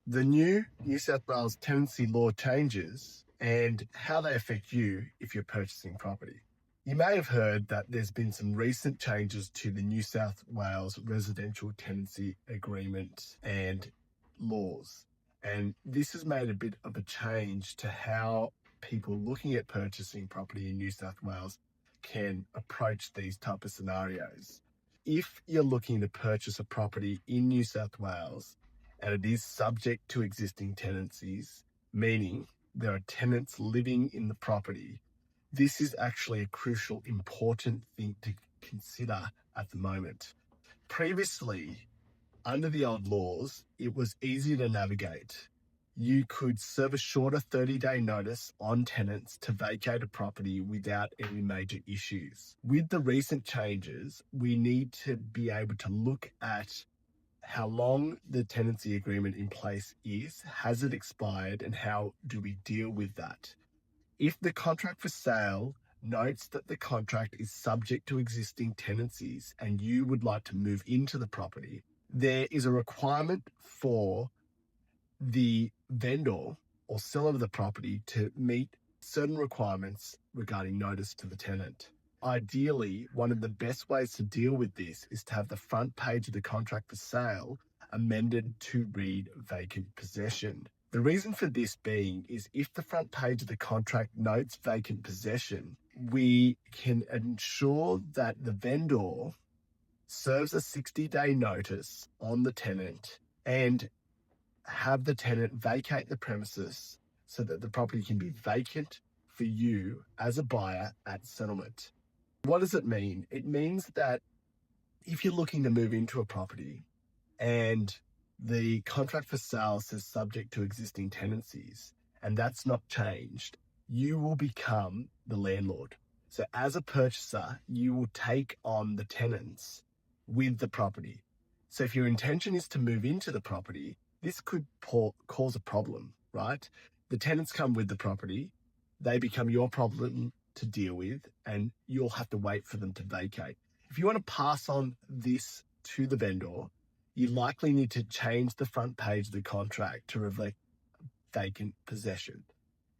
The new New South Wales tenancy law changes and how they affect you if you're purchasing property. You may have heard that there's been some recent changes to the New South Wales residential tenancy agreement and laws. And this has made a bit of a change to how people looking at purchasing property in New South Wales can approach these type of scenarios. If you're looking to purchase a property in New South Wales and it is subject to existing tenancies, meaning there are tenants living in the property, this is actually a crucial, important thing to consider at the moment. Previously, under the old laws, it was easy to navigate. You could serve a shorter 30-day notice on tenants to vacate a property without any major issues. With the recent changes, we need to be able to look at how long the tenancy agreement in place is, has it expired, and how do we deal with that? If the contract for sale notes that the contract is subject to existing tenancies and you would like to move into the property, there is a requirement for the vendor or seller of the property to meet certain requirements regarding notice to the tenant. Ideally, one of the best ways to deal with this is to have the front page of the contract for sale amended to read vacant possession. The reason for this being is if the front page of the contract notes vacant possession, we can ensure that the vendor serves a 60-day notice on the tenant and have the tenant vacate the premises so that the property can be vacant for you as a buyer at settlement. What does it mean? It means that if you're looking to move into a property and the contract for sale says subject to existing tenancies and that's not changed, you will become the landlord. So as a purchaser, you will take on the tenants with the property. So if your intention is to move into the property, this could cause a problem, right? The tenants come with the property, they become your problem to deal with, and you'll have to wait for them to vacate. If you want to pass on this to the vendor, you likely need to change the front page of the contract to reflect vacant possession.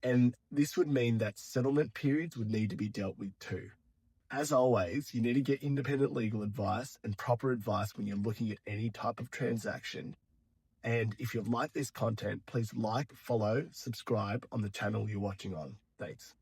And this would mean that settlement periods would need to be dealt with too. As always, you need to get independent legal advice and proper advice when you're looking at any type of transaction. And if you've liked this content, please like, follow, subscribe on the channel you're watching on. Thanks.